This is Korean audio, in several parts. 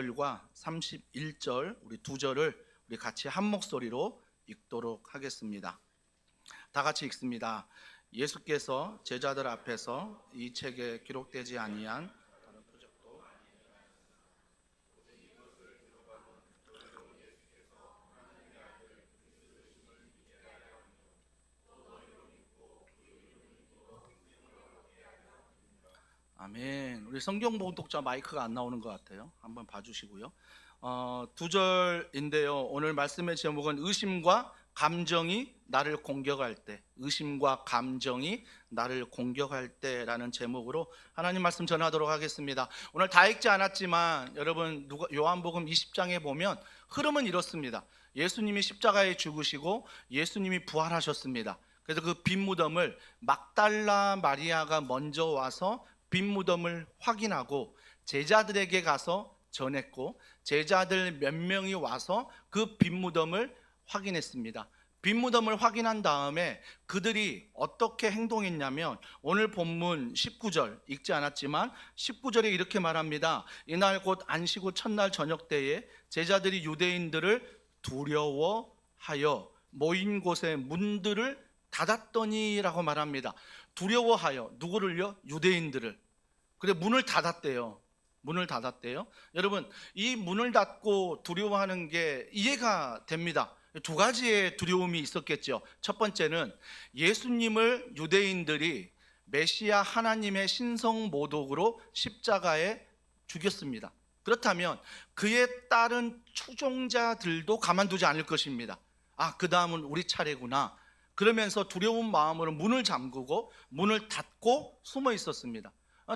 절과 31절 우리 두 절을 우리 같이 한 목소리로 읽도록 하겠습니다. 다 같이 읽습니다. 예수께서 제자들 앞에서 이 책에 기록되지 아니한 아멘. 우리 성경 봉독자 마이크가 안 나오는 것 같아요. 한번 봐주시고요. 두 절인데요. 오늘 말씀의 제목은 의심과 감정이 나를 공격할 때, 의심과 감정이 나를 공격할 때라는 제목으로 하나님 말씀 전하도록 하겠습니다. 오늘 다 읽지 않았지만 여러분 요한복음 20장에 보면 흐름은 이렇습니다. 예수님이 십자가에 죽으시고 예수님이 부활하셨습니다. 그래서 그 빈 무덤을 막달라 마리아가 먼저 와서 빈 무덤을 확인하고 제자들에게 가서 전했고, 제자들 몇 명이 와서 그 빈 무덤을 확인했습니다. 빈 무덤을 확인한 다음에 그들이 어떻게 행동했냐면, 오늘 본문 19절 읽지 않았지만 19절에 이렇게 말합니다. 이날 곧 안식 후 첫날 저녁 때에 제자들이 유대인들을 두려워하여 모인 곳의 문들을 닫았더니라고 말합니다. 두려워하여 누구를요? 유대인들을. 그래 문을 닫았대요. 문을 닫았대요. 여러분, 이 문을 닫고 두려워하는 게 이해가 됩니다. 두 가지의 두려움이 있었겠죠. 첫 번째는 예수님을 유대인들이 메시아 하나님의 신성 모독으로 십자가에 죽였습니다. 그렇다면 그에 따른 추종자들도 가만두지 않을 것입니다. 그 다음은 우리 차례구나. 그러면서 두려운 마음으로 문을 잠그고 문을 닫고 숨어 있었습니다.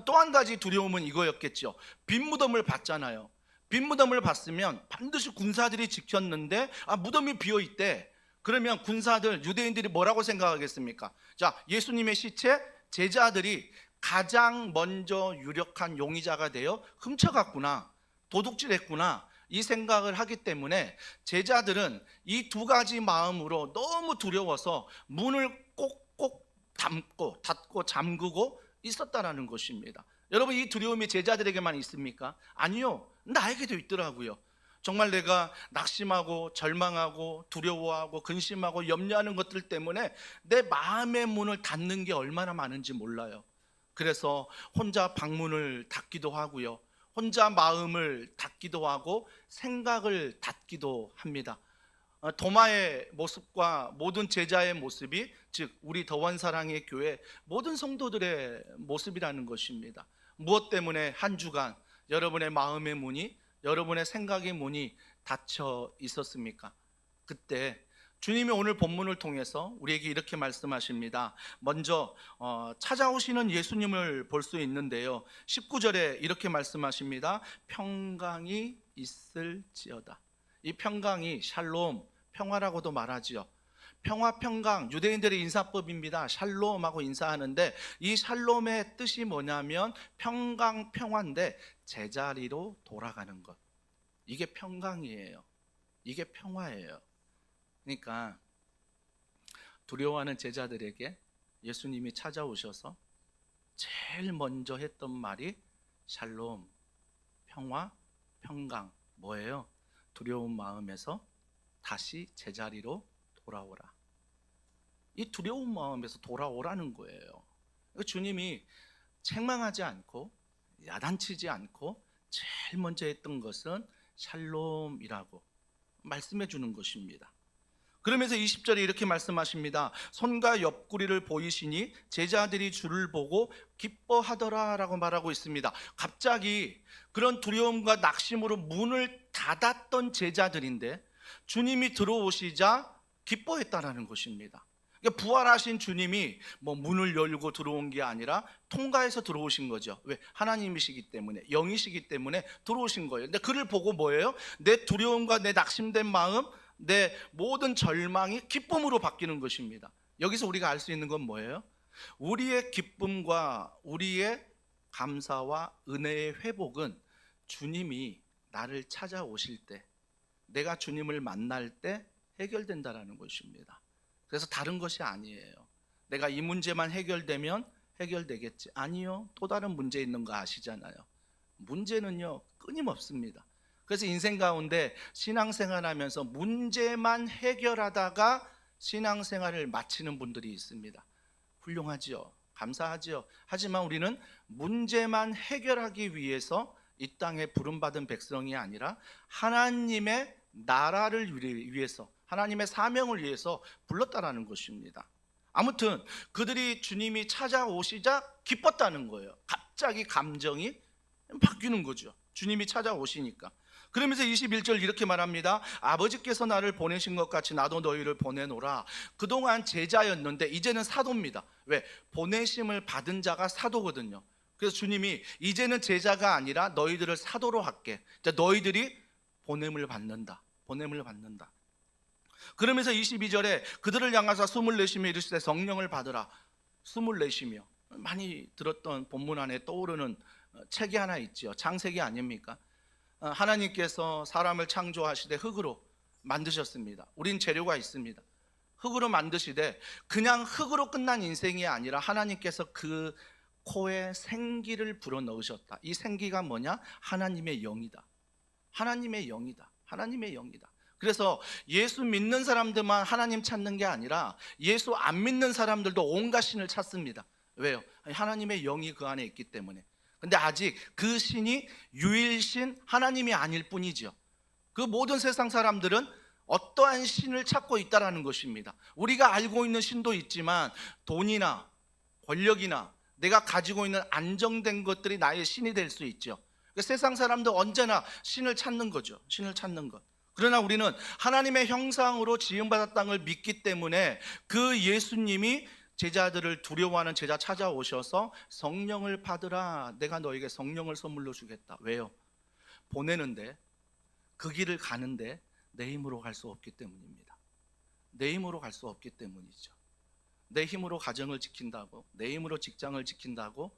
또 한 가지 두려움은 이거였겠죠. 빈 무덤을 봤잖아요. 빈 무덤을 봤으면 반드시 군사들이 지켰는데 무덤이 비어 있대. 그러면 군사들, 유대인들이 뭐라고 생각하겠습니까? 자, 예수님의 시체 제자들이 가장 먼저 유력한 용의자가 되어 훔쳐갔구나, 도둑질했구나, 이 생각을 하기 때문에 제자들은 이 두 가지 마음으로 너무 두려워서 문을 꼭꼭 닫고 잠그고 있었다라는 것입니다. 여러분, 이 두려움이 제자들에게만 있습니까? 아니요, 나에게도 있더라고요. 정말 내가 낙심하고 절망하고 두려워하고 근심하고 염려하는 것들 때문에 내 마음의 문을 닫는 게 얼마나 많은지 몰라요. 그래서 혼자 방문을 닫기도 하고요, 혼자 마음을 닫기도 하고 생각을 닫기도 합니다. 도마의 모습과 모든 제자의 모습이, 즉 우리 더원사랑의 교회 모든 성도들의 모습이라는 것입니다. 무엇 때문에 한 주간 여러분의 마음의 문이, 여러분의 생각의 문이 닫혀 있었습니까? 그때 주님이 오늘 본문을 통해서 우리에게 이렇게 말씀하십니다. 먼저 찾아오시는 예수님을 볼 수 있는데요, 19절에 이렇게 말씀하십니다. 평강이 있을지어다. 이 평강이 샬롬, 평화라고도 말하지요. 평화, 평강, 유대인들의 인사법입니다. 샬롬하고 인사하는데 이 샬롬의 뜻이 뭐냐면 평강, 평화인데 제자리로 돌아가는 것, 이게 평강이에요. 이게 평화예요. 그러니까 두려워하는 제자들에게 예수님이 찾아오셔서 제일 먼저 했던 말이 샬롬, 평화, 평강. 뭐예요? 두려운 마음에서 다시 제자리로 돌아오라. 이 두려운 마음에서 돌아오라는 거예요. 주님이 책망하지 않고 야단치지 않고 제일 먼저 했던 것은 샬롬이라고 말씀해 주는 것입니다. 그러면서 20절에 이렇게 말씀하십니다. 손과 옆구리를 보이시니 제자들이 주를 보고 기뻐하더라 라고 말하고 있습니다. 갑자기 그런 두려움과 낙심으로 문을 닫았던 제자들인데 주님이 들어오시자 기뻐했다라는 것입니다. 그러니까 부활하신 주님이 문을 열고 들어온 게 아니라 통과해서 들어오신 거죠. 왜? 하나님이시기 때문에, 영이시기 때문에 들어오신 거예요. 근데 그를 보고 뭐예요? 내 두려움과 내 낙심된 마음, 내 모든 절망이 기쁨으로 바뀌는 것입니다. 여기서 우리가 알 수 있는 건 뭐예요? 우리의 기쁨과 우리의 감사와 은혜의 회복은 주님이 나를 찾아오실 때, 내가 주님을 만날 때 해결된다라는 것입니다. 그래서 다른 것이 아니에요. 내가 이 문제만 해결되면 해결되겠지. 아니요, 또 다른 문제 있는 거 아시잖아요. 문제는요 끊임없습니다. 그래서 인생 가운데 신앙생활하면서 문제만 해결하다가 신앙생활을 마치는 분들이 있습니다. 훌륭하지요. 감사하지요. 하지만 우리는 문제만 해결하기 위해서 이 땅에 부름받은 백성이 아니라 하나님의 나라를 위해서, 하나님의 사명을 위해서 불렀다라는 것입니다. 아무튼 그들이 주님이 찾아오시자 기뻤다는 거예요. 갑자기 감정이 바뀌는 거죠. 주님이 찾아오시니까. 그러면서 21절 이렇게 말합니다. 아버지께서 나를 보내신 것 같이 나도 너희를 보내노라. 그동안 제자였는데 이제는 사도입니다. 왜? 보내심을 받은 자가 사도거든요. 그래서 주님이 이제는 제자가 아니라 너희들을 사도로 할게. 너희들이 보냄을 받는다. 보냄을 받는다. 그러면서 22절에 그들을 향하사 숨을 내쉬며 이르시되 성령을 받으라. 숨을 내쉬며, 많이 들었던 본문 안에 떠오르는 책이 하나 있지요. 창세기 아닙니까? 하나님께서 사람을 창조하시되 흙으로 만드셨습니다. 우린 재료가 있습니다. 흙으로 만드시되 그냥 흙으로 끝난 인생이 아니라 하나님께서 그 코에 생기를 불어넣으셨다. 이 생기가 뭐냐? 하나님의 영이다. 하나님의 영이다. 하나님의 영이다. 그래서 예수 믿는 사람들만 하나님 찾는 게 아니라 예수 안 믿는 사람들도 온갖 신을 찾습니다. 왜요? 하나님의 영이 그 안에 있기 때문에. 근데 아직 그 신이 유일신 하나님이 아닐 뿐이죠. 그 모든 세상 사람들은 어떠한 신을 찾고 있다라는 것입니다. 우리가 알고 있는 신도 있지만 돈이나 권력이나 내가 가지고 있는 안정된 것들이 나의 신이 될 수 있죠. 그러니까 세상 사람들 언제나 신을 찾는 거죠. 신을 찾는 것. 그러나 우리는 하나님의 형상으로 지음받았다는 걸 믿기 때문에 그 예수님이 제자들을 두려워하는 제자 찾아오셔서 성령을 받으라. 내가 너에게 성령을 선물로 주겠다. 왜요? 보내는데, 그 길을 가는데 내 힘으로 갈 수 없기 때문입니다. 내 힘으로 갈 수 없기 때문이죠. 내 힘으로 가정을 지킨다고, 내 힘으로 직장을 지킨다고,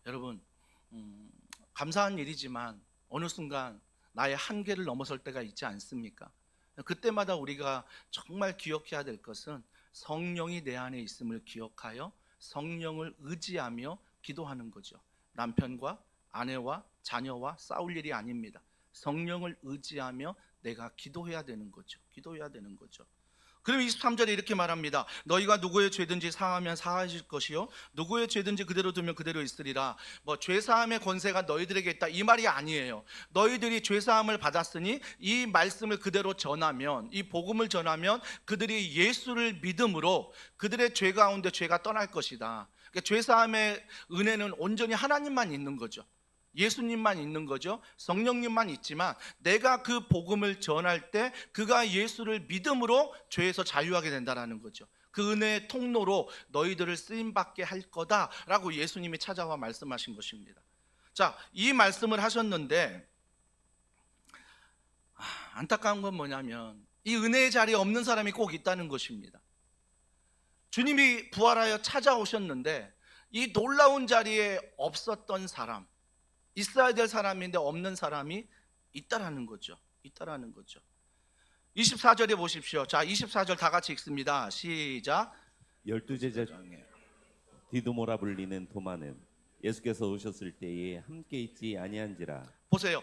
여러분 감사한 일이지만 어느 순간 나의 한계를 넘어설 때가 있지 않습니까? 그때마다 우리가 정말 기억해야 될 것은 성령이 내 안에 있음을 기억하여 성령을 의지하며 기도하는 거죠. 남편과 아내와 자녀와 싸울 일이 아닙니다. 성령을 의지하며 내가 기도해야 되는 거죠. 기도해야 되는 거죠. 그럼 23절에 이렇게 말합니다. 너희가 누구의 죄든지 사하면 사하실 것이요 누구의 죄든지 그대로 두면 그대로 있으리라. 죄사함의 권세가 너희들에게 있다, 이 말이 아니에요. 너희들이 죄사함을 받았으니 이 말씀을 그대로 전하면, 이 복음을 전하면 그들이 예수를 믿음으로 그들의 죄 가운데 죄가 떠날 것이다. 그러니까 죄사함의 은혜는 온전히 하나님만 있는 거죠. 예수님만 있는 거죠. 성령님만 있지만 내가 그 복음을 전할 때 그가 예수를 믿음으로 죄에서 자유하게 된다는 거죠. 그 은혜의 통로로 너희들을 쓰임받게 할 거다라고 예수님이 찾아와 말씀하신 것입니다. 자, 이 말씀을 하셨는데 안타까운 건 뭐냐면 이 은혜의 자리에 없는 사람이 꼭 있다는 것입니다. 주님이 부활하여 찾아오셨는데 이 놀라운 자리에 없었던 사람, 있어야 될 사람인데 없는 사람이 있다라는 거죠. 있다라는 거죠. 24절에 보십시오. 자, 24절 다 같이 읽습니다. 시작. 12제자 중에 디두모라 불리는 도마는 예수께서 오셨을 때에 함께 있지 아니한지라. 보세요.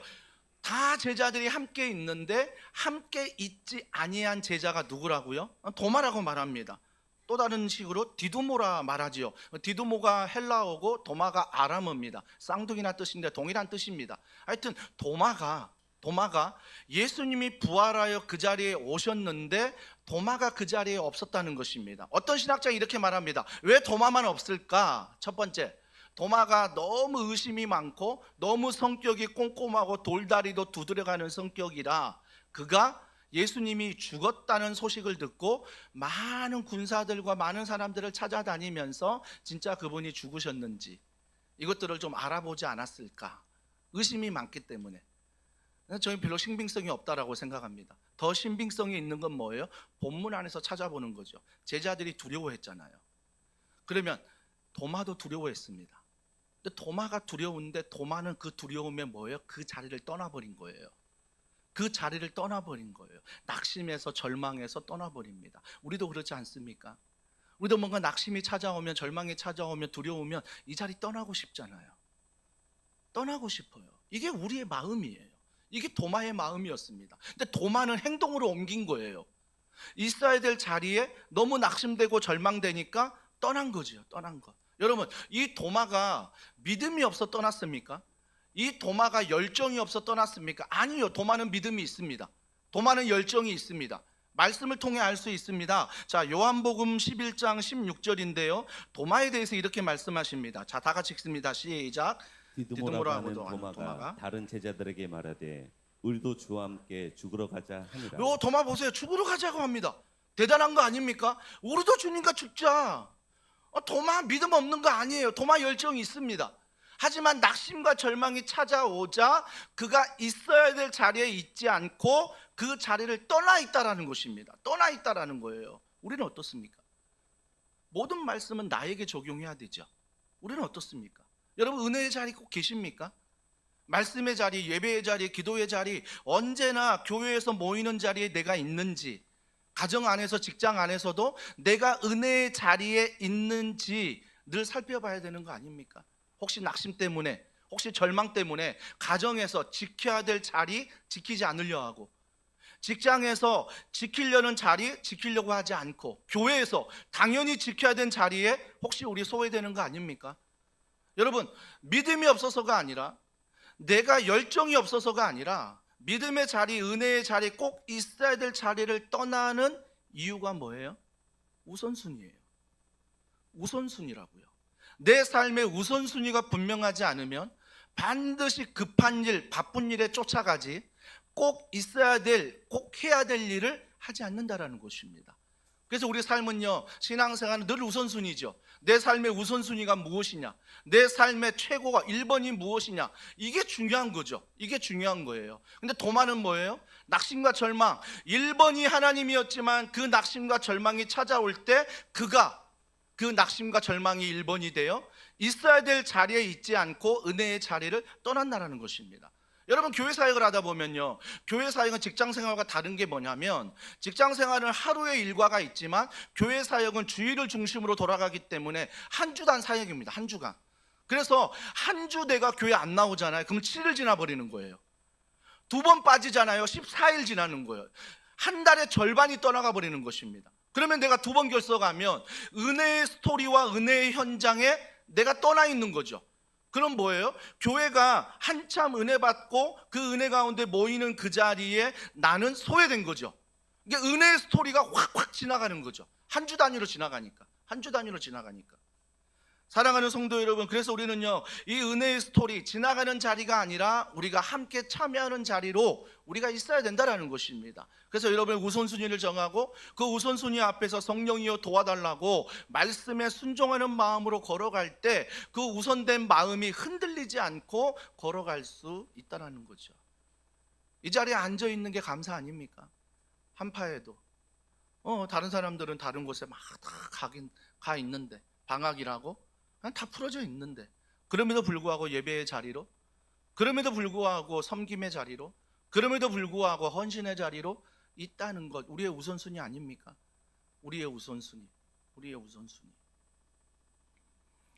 다 제자들이 함께 있는데 함께 있지 아니한 제자가 누구라고요? 도마라고 말합니다. 또 다른 식으로 디두모라 말하지요. 디두모가 헬라어고 도마가 아람어입니다. 쌍둥이란 뜻인데 동일한 뜻입니다. 하여튼 도마가 예수님이 부활하여 그 자리에 오셨는데 도마가 그 자리에 없었다는 것입니다. 어떤 신학자가 이렇게 말합니다. 왜 도마만 없을까? 첫 번째, 도마가 너무 의심이 많고 너무 성격이 꼼꼼하고 돌다리도 두드려가는 성격이라 그가 예수님이 죽었다는 소식을 듣고 많은 군사들과 많은 사람들을 찾아다니면서 진짜 그분이 죽으셨는지 이것들을 좀 알아보지 않았을까? 의심이 많기 때문에. 저는 별로 신빙성이 없다라고 생각합니다. 더 신빙성이 있는 건 뭐예요? 본문 안에서 찾아보는 거죠. 제자들이 두려워했잖아요. 그러면 도마도 두려워했습니다. 근데 도마가 두려운데 도마는 그 두려움에 뭐예요? 그 자리를 떠나버린 거예요. 그 자리를 떠나버린 거예요. 낙심해서 절망해서 떠나버립니다. 우리도 그렇지 않습니까? 우리도 뭔가 낙심이 찾아오면, 절망이 찾아오면, 두려우면 이 자리 떠나고 싶잖아요. 떠나고 싶어요. 이게 우리의 마음이에요. 이게 도마의 마음이었습니다. 근데 도마는 행동으로 옮긴 거예요. 있어야 될 자리에 너무 낙심되고 절망되니까 떠난 거지요. 떠난 거. 여러분, 이 도마가 믿음이 없어 떠났습니까? 이 도마가 열정이 없어 떠났습니까? 아니요. 도마는 믿음이 있습니다. 도마는 열정이 있습니다. 말씀을 통해 알 수 있습니다. 자, 요한복음 11장 16절인데요. 도마에 대해서 이렇게 말씀하십니다. 자, 다 같이 읽습니다. 시작. 디두모라고 하는 도마가 도마가 다른 제자들에게 말하되 우리도 주와 함께 죽으러 가자 하니라. 요 도마 보세요. 죽으러 가자고 합니다. 대단한 거 아닙니까? 우리도 주님과 죽자. 도마 믿음 없는 거 아니에요. 도마 열정이 있습니다. 하지만 낙심과 절망이 찾아오자 그가 있어야 될 자리에 있지 않고 그 자리를 떠나 있다라는 것입니다. 떠나 있다라는 거예요. 우리는 어떻습니까? 모든 말씀은 나에게 적용해야 되죠. 우리는 어떻습니까? 여러분, 은혜의 자리 꼭 계십니까? 말씀의 자리, 예배의 자리, 기도의 자리, 언제나 교회에서 모이는 자리에 내가 있는지, 가정 안에서, 직장 안에서도 내가 은혜의 자리에 있는지 늘 살펴봐야 되는 거 아닙니까? 혹시 낙심 때문에, 혹시 절망 때문에 가정에서 지켜야 될 자리 지키지 않으려 하고, 직장에서 지키려는 자리 지키려고 하지 않고, 교회에서 당연히 지켜야 되는 자리에 혹시 우리 소외되는 거 아닙니까? 여러분, 믿음이 없어서가 아니라, 내가 열정이 없어서가 아니라, 믿음의 자리, 은혜의 자리, 꼭 있어야 될 자리를 떠나는 이유가 뭐예요? 우선순위예요. 우선순위라고요. 내 삶의 우선순위가 분명하지 않으면 반드시 급한 일, 바쁜 일에 쫓아가지 꼭 있어야 될, 꼭 해야 될 일을 하지 않는다라는 것입니다. 그래서 우리 삶은요, 신앙생활은 늘 우선순위죠. 내 삶의 우선순위가 무엇이냐, 내 삶의 최고가 1번이 무엇이냐, 이게 중요한 거죠. 이게 중요한 거예요. 근데 도마는 뭐예요? 낙심과 절망, 1번이 하나님이었지만 그 낙심과 절망이 찾아올 때 그가 그 낙심과 절망이 1번이 되어 있어야 될 자리에 있지 않고 은혜의 자리를 떠난다는 것입니다. 여러분, 교회 사역을 하다 보면요, 교회 사역은 직장 생활과 다른 게 뭐냐면, 직장 생활은 하루의 일과가 있지만 교회 사역은 주일을 중심으로 돌아가기 때문에 한 주단 사역입니다. 한 주간. 그래서 한 주 내가 교회 안 나오잖아요. 그럼 7일 지나버리는 거예요. 2번 빠지잖아요. 14일 지나는 거예요. 한 달의 절반이 떠나가 버리는 것입니다. 그러면 내가 2번 결석하면 은혜의 스토리와 은혜의 현장에 내가 떠나 있는 거죠. 그럼 뭐예요? 교회가 한참 은혜 받고 그 은혜 가운데 모이는 그 자리에 나는 소외된 거죠. 이게 은혜의 스토리가 확확 지나가는 거죠. 한 주 단위로 지나가니까. 한 주 단위로 지나가니까. 사랑하는 성도 여러분, 그래서 우리는요, 이 은혜의 스토리, 지나가는 자리가 아니라 우리가 함께 참여하는 자리로 우리가 있어야 된다는 것입니다. 그래서 여러분, 우선순위를 정하고 그 우선순위 앞에서 성령이여 도와달라고 말씀에 순종하는 마음으로 걸어갈 때 그 우선된 마음이 흔들리지 않고 걸어갈 수 있다는 거죠. 이 자리에 앉아 있는 게 감사 아닙니까? 한파에도 다른 사람들은 다른 곳에 막 다 가 있는데, 방학이라고 다 풀어져 있는데, 그럼에도 불구하고 예배의 자리로, 그럼에도 불구하고 섬김의 자리로, 그럼에도 불구하고 헌신의 자리로 있다는 것, 우리의 우선순위 아닙니까? 우리의 우선순위, 우리의 우선순위.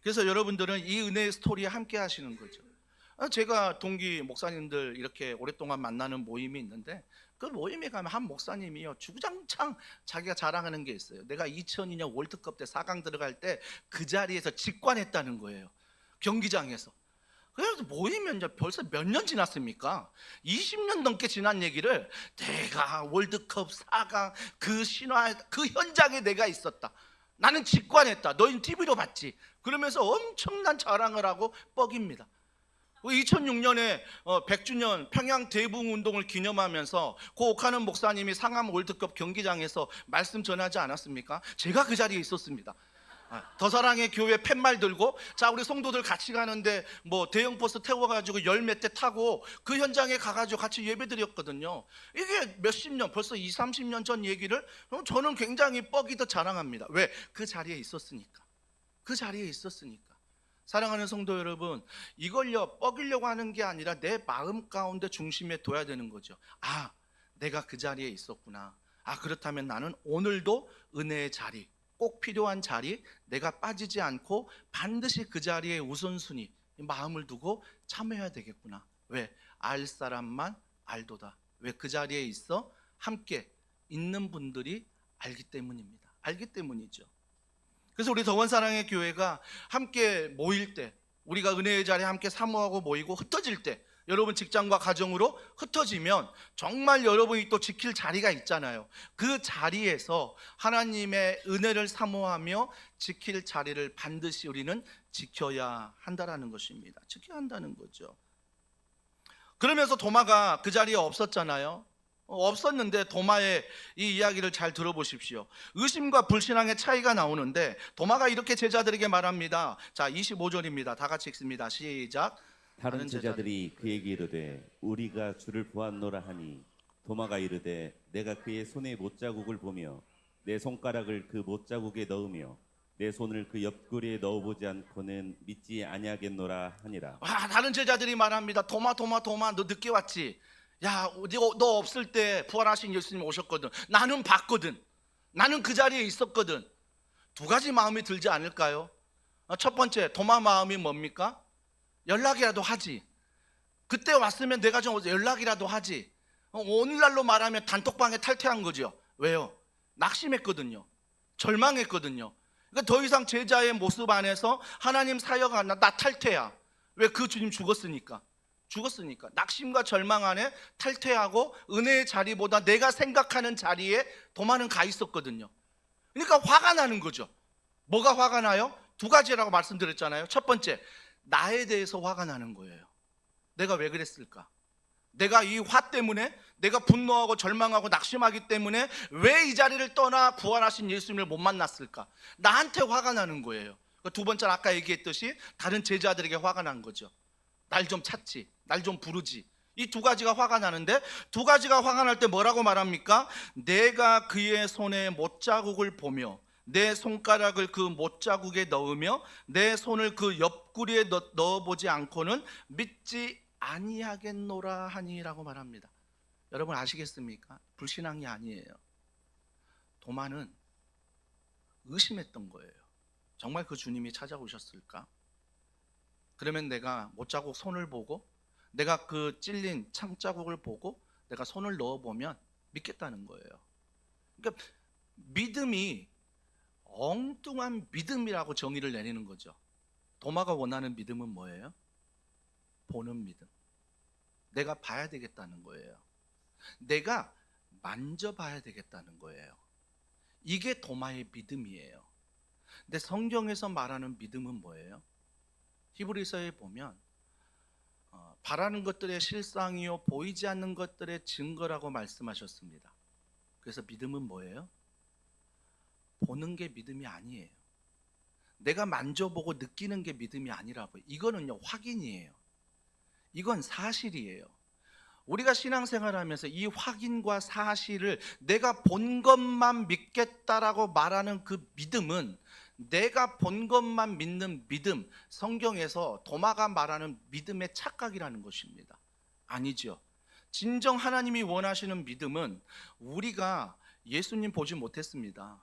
그래서 여러분들은 이 은혜의 스토리에 함께 하시는 거죠. 제가 동기 목사님들 이렇게 오랫동안 만나는 모임이 있는데, 그 모임에 가면 한 목사님이요, 주구장창 자기가 자랑하는 게 있어요. 내가 2002년 월드컵 때 4강 들어갈 때 그 자리에서 직관했다는 거예요. 경기장에서. 그래서 모이면 이제 벌써 몇 년 지났습니까? 20년 넘게 지난 얘기를, 내가 월드컵 4강 그 신화 그 현장에 내가 있었다, 나는 직관했다, 너희는 TV로 봤지, 그러면서 엄청난 자랑을 하고 뻑입니다. 2006년에 100주년 평양 대붕 운동을 기념하면서 고 옥하는 목사님이 상암 월드컵 경기장에서 말씀 전하지 않았습니까? 제가 그 자리에 있었습니다. 더 사랑의 교회 팻말 들고, 자, 우리 성도들 같이 가는데 뭐 대형 버스 태워가지고 열 몇 대 타고 그 현장에 가가지고 같이 예배 드렸거든요. 이게 몇십 년, 벌써 20, 30년 전 얘기를 저는 굉장히 뻑이듯 자랑합니다. 왜? 그 자리에 있었으니까. 그 자리에 있었으니까. 사랑하는 성도 여러분, 이걸요, 뻑이려고 하는 게 아니라 내 마음 가운데 중심에 둬야 되는 거죠. 아, 내가 그 자리에 있었구나. 아, 그렇다면 나는 오늘도 은혜의 자리, 꼭 필요한 자리, 내가 빠지지 않고 반드시 그 자리에 우선순위, 마음을 두고 참여해야 되겠구나. 왜? 알 사람만 알도다. 왜 그 자리에 있어? 함께 있는 분들이 알기 때문입니다. 알기 때문이죠. 그래서 우리 더원사랑의 교회가 함께 모일 때, 우리가 은혜의 자리에 함께 사모하고 모이고 흩어질 때, 여러분 직장과 가정으로 흩어지면 정말 여러분이 또 지킬 자리가 있잖아요. 그 자리에서 하나님의 은혜를 사모하며 지킬 자리를 반드시 우리는 지켜야 한다는 것입니다. 지켜야 한다는 거죠. 그러면서 도마가 그 자리에 없었잖아요. 없었는데 도마의 이 이야기를 잘 들어보십시오. 의심과 불신앙의 차이가 나오는데 도마가 이렇게 제자들에게 말합니다. 자, 25절입니다. 다 같이 읽습니다. 시작. 다른 제자들이 그에게 이르되 우리가 주를 보았노라 하니 도마가 이르되 내가 그의 손에 못자국을 보며 내 손가락을 그 못자국에 넣으며 내 손을 그 옆구리에 넣어보지 않고는 믿지 아니하겠노라 하니라. 와, 다른 제자들이 말합니다. 도마 너 늦게 왔지. 야, 너 없을 때 부활하신 예수님 오셨거든. 나는 봤거든. 나는 그 자리에 있었거든. 두 가지 마음이 들지 않을까요? 첫 번째, 도마 마음이 뭡니까? 연락이라도 하지. 그때 왔으면 내가 좀 연락이라도 하지. 오늘날로 말하면 단톡방에 탈퇴한 거죠. 왜요? 낙심했거든요. 절망했거든요. 그러니까 더 이상 제자의 모습 안에서 하나님 사역 안 나 탈퇴야. 왜? 그 주님 죽었으니까. 낙심과 절망 안에 탈퇴하고 은혜의 자리보다 내가 생각하는 자리에 도마는 가 있었거든요. 그러니까 화가 나는 거죠. 뭐가 화가 나요? 두 가지라고 말씀드렸잖아요. 첫 번째, 나에 대해서 화가 나는 거예요. 내가 왜 그랬을까? 내가 이 화 때문에, 내가 분노하고 절망하고 낙심하기 때문에 왜 이 자리를 떠나 부활하신 예수님을 못 만났을까? 나한테 화가 나는 거예요. 두 번째는 아까 얘기했듯이 다른 제자들에게 화가 난 거죠. 날 좀 찾지, 날 좀 부르지. 이 두 가지가 화가 나는데, 두 가지가 화가 날 때 뭐라고 말합니까? 내가 그의 손에 못자국을 보며 내 손가락을 그 못자국에 넣으며 내 손을 그 옆구리에 넣어보지 않고는 믿지 아니하겠노라 하니라고 말합니다. 여러분 아시겠습니까? 불신앙이 아니에요. 도마는 의심했던 거예요. 정말 그 주님이 찾아오셨을까? 그러면 내가 못자국 손을 보고, 내가 그 찔린 창자국을 보고 내가 손을 넣어보면 믿겠다는 거예요. 그러니까 믿음이 엉뚱한 믿음이라고 정의를 내리는 거죠. 도마가 원하는 믿음은 뭐예요? 보는 믿음. 내가 봐야 되겠다는 거예요. 내가 만져봐야 되겠다는 거예요. 이게 도마의 믿음이에요. 근데 성경에서 말하는 믿음은 뭐예요? 히브리서에 보면 바라는 것들의 실상이요 보이지 않는 것들의 증거라고 말씀하셨습니다. 그래서 믿음은 뭐예요? 보는 게 믿음이 아니에요. 내가 만져보고 느끼는 게 믿음이 아니라고요. 이거는요 확인이에요. 이건 사실이에요. 우리가 신앙생활하면서 이 확인과 사실을 내가 본 것만 믿겠다라고 말하는 그 믿음은, 내가 본 것만 믿는 믿음, 성경에서 도마가 말하는 믿음의 착각이라는 것입니다. 아니죠. 진정 하나님이 원하시는 믿음은, 우리가 예수님 보지 못했습니다.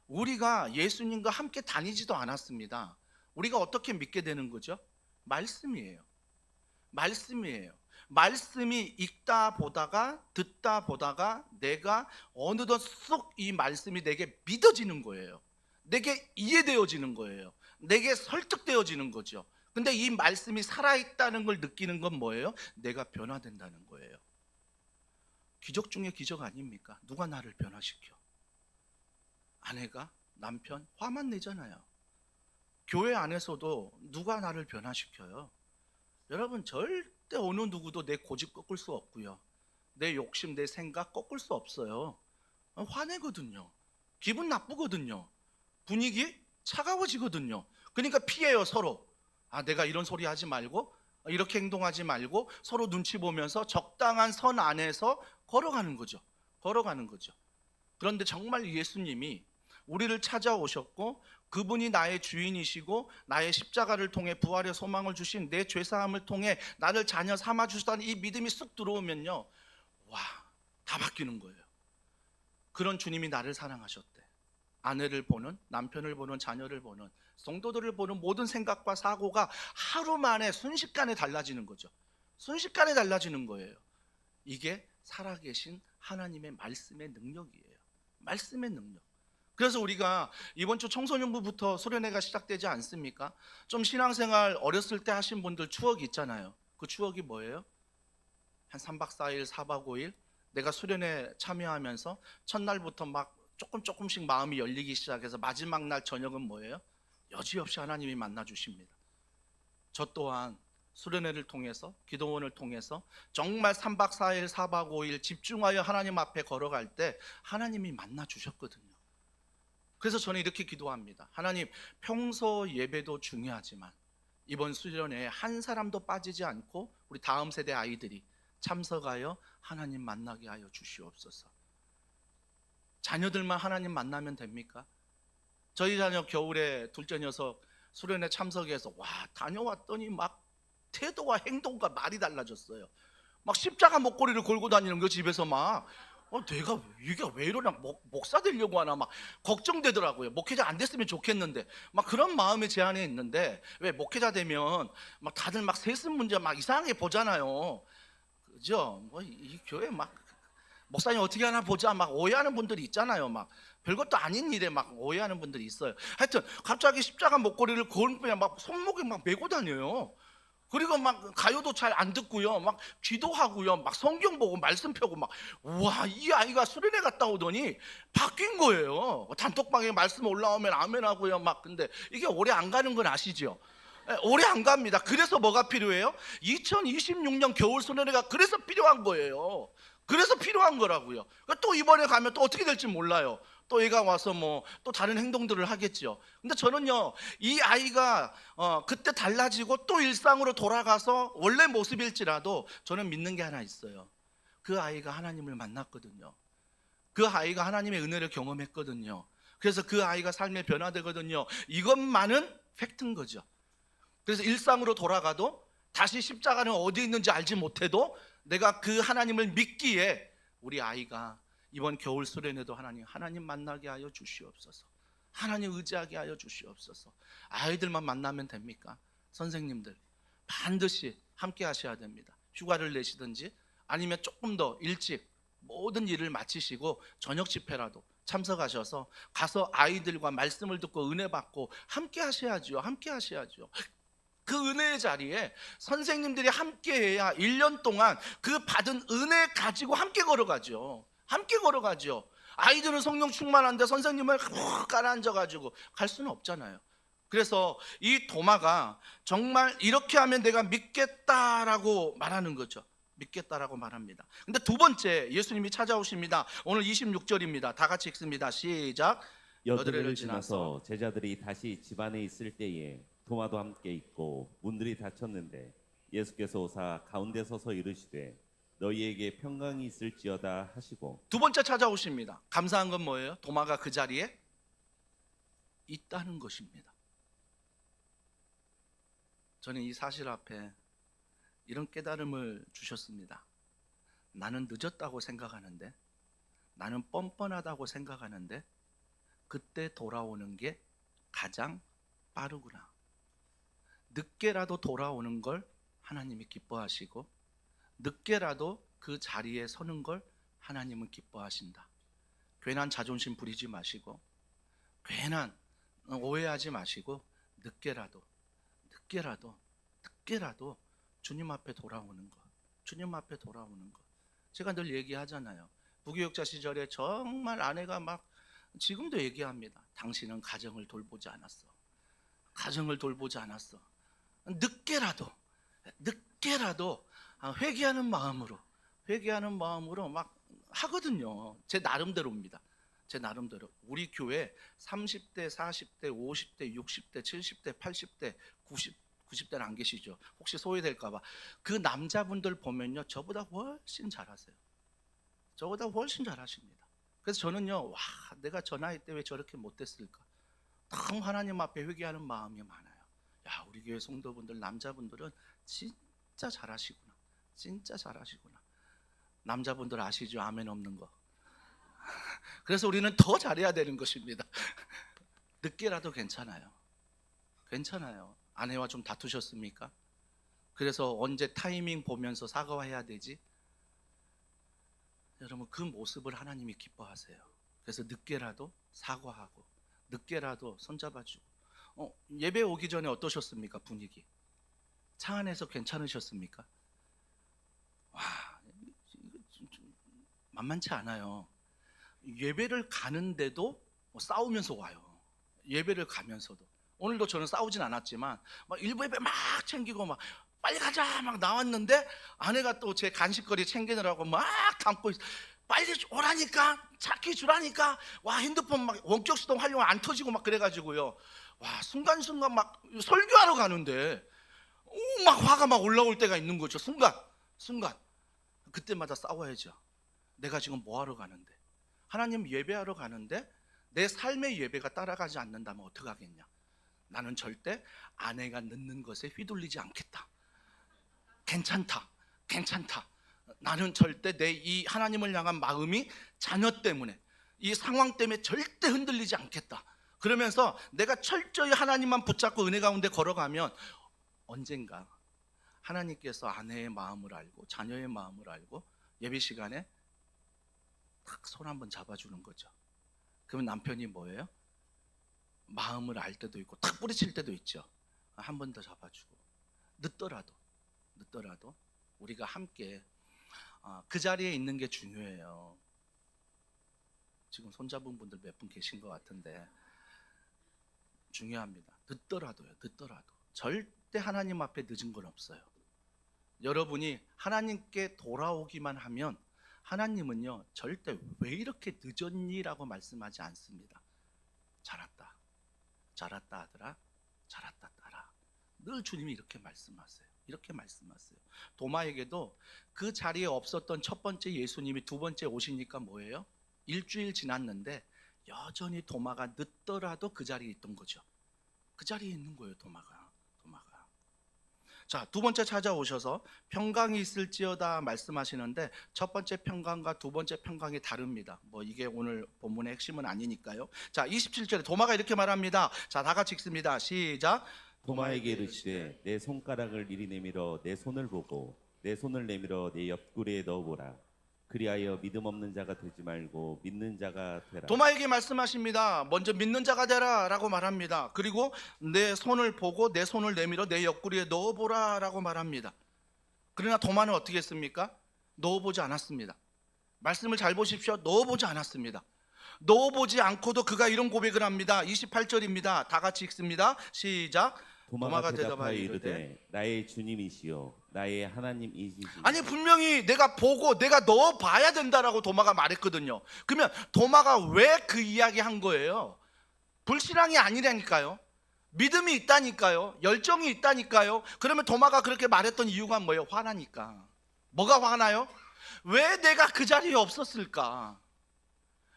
우리가 예수님과 함께 다니지도 않았습니다. 우리가 어떻게 믿게 되는 거죠? 말씀이에요. 말씀이 읽다 보다가 듣다 보다가 내가 어느덧 쏙 이 말씀이 내게 믿어지는 거예요. 내게 이해되어지는 거예요. 내게 설득되어지는 거죠. 근데 이 말씀이 살아있다는 걸 느끼는 건 뭐예요? 내가 변화된다는 거예요. 기적 중에 기적 아닙니까? 누가 나를 변화시켜? 아내가? 남편? 화만 내잖아요. 교회 안에서도 누가 나를 변화시켜요? 여러분 절대 어느 누구도 내 고집 꺾을 수 없고요, 내 욕심, 내 생각 꺾을 수 없어요. 화내거든요. 기분 나쁘거든요. 분위기 차가워지거든요. 그러니까 피해요 서로. 내가 이런 소리 하지 말고, 이렇게 행동하지 말고, 서로 눈치 보면서 적당한 선 안에서 걸어가는 거죠. 그런데 정말 예수님이 우리를 찾아오셨고, 그분이 나의 주인이시고 나의 십자가를 통해 부활의 소망을 주신, 내 죄사함을 통해 나를 자녀 삼아주셨다는 이 믿음이 쑥 들어오면요, 와, 다 바뀌는 거예요. 그런 주님이 나를 사랑하셨대. 아내를 보는, 남편을 보는, 자녀를 보는, 성도들을 보는 모든 생각과 사고가 하루 만에 순식간에 달라지는 거죠. 순식간에 달라지는 거예요. 이게 살아계신 하나님의 말씀의 능력이에요. 말씀의 능력. 그래서 우리가 이번 주 청소년부부터 수련회가 시작되지 않습니까? 좀 신앙생활 어렸을 때 하신 분들 추억이 있잖아요. 그 추억이 뭐예요? 한 3박 4일, 4박 5일 내가 수련회 참여하면서 첫날부터 막 조금씩 마음이 열리기 시작해서 마지막 날 저녁은 뭐예요? 여지없이 하나님이 만나 주십니다. 저 또한 수련회를 통해서, 기도원을 통해서 정말 3박 4일, 4박 5일 집중하여 하나님 앞에 걸어갈 때 하나님이 만나 주셨거든요. 그래서 저는 이렇게 기도합니다. 하나님, 평소 예배도 중요하지만 이번 수련회에 한 사람도 빠지지 않고 우리 다음 세대 아이들이 참석하여 하나님 만나게 하여 주시옵소서. 자녀들만 하나님 만나면 됩니까? 저희 자녀 겨울에 둘째 녀석 수련회 참석해서 와, 다녀왔더니 막 태도와 행동과 말이 달라졌어요. 막 십자가 목걸이를 걸고 다니는 거 집에서 막 내가 이게 왜 이러나, 목사 되려고 하나 막 걱정되더라고요. 목회자 안 됐으면 좋겠는데 막 그런 마음의 제한이 있는데, 왜 목회자 되면 막 다들 막 세습 문제 막 이상하게 보잖아요. 그죠? 뭐 이 교회 막 목사님 어떻게 하나 보자 막 오해하는 분들이 있잖아요. 막 별것도 아닌 일에 막 오해하는 분들이 있어요. 하여튼 갑자기 십자가 목걸이를 걸면 막 손목에 막 메고 다녀요. 그리고 막 가요도 잘 안 듣고요, 막 기도하고요, 막 성경 보고 말씀 펴고 막, 와, 이 아이가 수련회 갔다 오더니 바뀐 거예요. 단톡방에 말씀 올라오면 아멘 하고요, 막. 근데 이게 오래 안 가는 건 아시죠? 오래 안 갑니다. 그래서 뭐가 필요해요? 2026년 겨울 수련회가 그래서 필요한 거예요. 그래서 필요한 거라고요. 또 이번에 가면 또 어떻게 될지 몰라요. 또 얘가 와서 뭐 또 다른 행동들을 하겠죠. 근데 저는요, 이 아이가 그때 달라지고 또 일상으로 돌아가서 원래 모습일지라도 저는 믿는 게 하나 있어요. 그 아이가 하나님을 만났거든요. 그 아이가 하나님의 은혜를 경험했거든요. 그래서 그 아이가 삶에 변화되거든요. 이것만은 팩트인 거죠. 그래서 일상으로 돌아가도 다시 십자가는 어디 있는지 알지 못해도 내가 그 하나님을 믿기에 우리 아이가 이번 겨울 수련회도 하나님 만나게 하여 주시옵소서. 하나님 의지하게 하여 주시옵소서. 아이들만 만나면 됩니까? 선생님들 반드시 함께 하셔야 됩니다. 휴가를 내시든지 아니면 조금 더 일찍 모든 일을 마치시고 저녁 집회라도 참석하셔서 가서 아이들과 말씀을 듣고 은혜 받고 함께 하셔야죠. 함께 하셔야죠. 그 은혜의 자리에 선생님들이 함께해야 1년 동안 그 받은 은혜 가지고 함께 걸어가죠. 함께 걸어가죠. 아이들은 성령 충만한데 선생님을 깔아앉아가지고 갈 수는 없잖아요. 그래서 이 도마가 정말 이렇게 하면 내가 믿겠다라고 말하는 거죠. 믿겠다라고 말합니다. 근데 두 번째, 예수님이 찾아오십니다. 오늘 26절입니다. 다 같이 읽습니다. 시작. 여드레를 지나서 제자들이 다시 집안에 있을 때에 도마도 함께 있고 문들이 닫혔는데 예수께서 오사 가운데 서서 이르시되 너희에게 평강이 있을지어다 하시고, 두 번째 찾아오십니다. 감사한 건 뭐예요? 도마가 그 자리에 있다는 것입니다. 저는 이 사실 앞에 이런 깨달음을 주셨습니다. 나는 늦었다고 생각하는데, 나는 뻔뻔하다고 생각하는데 그때 돌아오는 게 가장 빠르구나. 늦게라도 돌아오는 걸 하나님이 기뻐하시고 늦게라도 그 자리에 서는 걸 하나님은 기뻐하신다. 괜한 자존심 부리지 마시고 괜한 오해하지 마시고 늦게라도 주님 앞에 돌아오는 것, 주님 앞에 돌아오는 것. 제가 늘 얘기하잖아요. 부교육자 시절에 정말 아내가 막 지금도 얘기합니다. 당신은 가정을 돌보지 않았어. 가정을 돌보지 않았어. 늦게라도 회개하는 마음으로 막 하거든요. 제 나름대로입니다. 제 나름대로. 우리 교회 30대, 40대, 50대, 60대, 70대, 80대, 90대는 안 계시죠. 혹시 소외될까 봐. 그 남자분들 보면요, 저보다 훨씬 잘하세요. 저보다 훨씬 잘하십니다. 그래서 저는요, 와, 내가 저 나이 때 왜 저렇게 못됐을까? 너무 하나님 앞에 회개하는 마음이 많아요. 야, 우리 교회 성도분들, 남자분들은 진짜 잘하시구나. 진짜 잘하시구나. 남자분들 아시죠? 아멘 없는 거. 그래서 우리는 더 잘해야 되는 것입니다. 늦게라도 괜찮아요. 괜찮아요. 아내와 좀 다투셨습니까? 그래서 언제 타이밍 보면서 사과해야 되지? 여러분 그 모습을 하나님이 기뻐하세요. 그래서 늦게라도 사과하고 늦게라도 손잡아주고. 예배 오기 전에 어떠셨습니까? 분위기 차 안에서 괜찮으셨습니까? 와, 이거 좀 만만치 않아요. 예배를 가는데도 싸우면서 와요. 예배를 가면서도. 오늘도 저는 싸우진 않았지만 막 일부 예배 막 챙기고 막 빨리 가자 막 나왔는데 아내가 또 제 간식거리 챙기느라고 막 담고 빨리 오라니까, 찾기 주라니까. 와, 핸드폰 막 원격 수동 활용 안 터지고 막 그래가지고요. 와, 순간순간 막 설교하러 가는데 막 화가 막 올라올 때가 있는 거죠. 순간 그때마다 싸워야죠. 내가 지금 뭐 하러 가는데, 하나님 예배하러 가는데 내 삶의 예배가 따라가지 않는다면 어떡하겠냐. 나는 절대 아내가 늦는 것에 휘둘리지 않겠다. 괜찮다. 나는 절대 내 이 하나님을 향한 마음이 자녀 때문에, 이 상황 때문에 절대 흔들리지 않겠다. 그러면서 내가 철저히 하나님만 붙잡고 은혜 가운데 걸어가면 언젠가 하나님께서 아내의 마음을 알고 자녀의 마음을 알고 예배 시간에 딱 손 한번 잡아주는 거죠. 그러면 남편이 뭐예요? 마음을 알 때도 있고 탁 뿌리칠 때도 있죠. 한 번 더 잡아주고 늦더라도 우리가 함께 그 자리에 있는 게 중요해요. 지금 손잡은 분들 몇 분 계신 것 같은데 중요합니다. 늦더라도 절대 하나님 앞에 늦은 건 없어요. 여러분이 하나님께 돌아오기만 하면 하나님은요 절대 왜 이렇게 늦었니라고 말씀하지 않습니다. 잘했다 아들아, 잘했다 딸아. 늘 주님이 이렇게 말씀하세요. 도마에게도 그 자리에 없었던 첫 번째 예수님이 두 번째 오시니까 뭐예요? 일주일 지났는데 여전히 도마가 늦더라도 그 자리에 있던 거죠. 그 자리에 있는 거예요. 도마가. 자, 두 번째 찾아오셔서 평강이 있을지어다 말씀하시는데 첫 번째 평강과 두 번째 평강이 다릅니다. 이게 오늘 본문의 핵심은 아니니까요. 자, 27절에 도마가 이렇게 말합니다. 자, 다 같이 읽습니다. 시작. 도마에게 이르시되 내 손가락을 이리 내밀어 내 손을 보고 내 손을 내밀어 내 옆구리에 넣어보라. 그리하여 믿음 없는 자가 되지 말고 믿는 자가 되라. 도마에게 말씀하십니다. 먼저 믿는 자가 되라 라고 말합니다. 그리고 내 손을 보고 내 손을 내밀어 내 옆구리에 넣어보라 라고 말합니다. 그러나 도마는 어떻게 했습니까? 넣어보지 않았습니다. 말씀을 잘 보십시오. 넣어보지 않았습니다. 넣어보지 않고도 그가 이런 고백을 합니다. 28절입니다. 다 같이 읽습니다. 시작. 도마가 대답하여 이르되 나의 주님이시여 나의 하나님이시니. 아니, 분명히 내가 보고 내가 넣어봐야 된다라고 도마가 말했거든요. 그러면 도마가 왜 그 이야기 한 거예요? 불신앙이 아니라니까요. 믿음이 있다니까요. 열정이 있다니까요. 그러면 도마가 그렇게 말했던 이유가 뭐예요? 화나니까. 뭐가 화나요? 왜 내가 그 자리에 없었을까?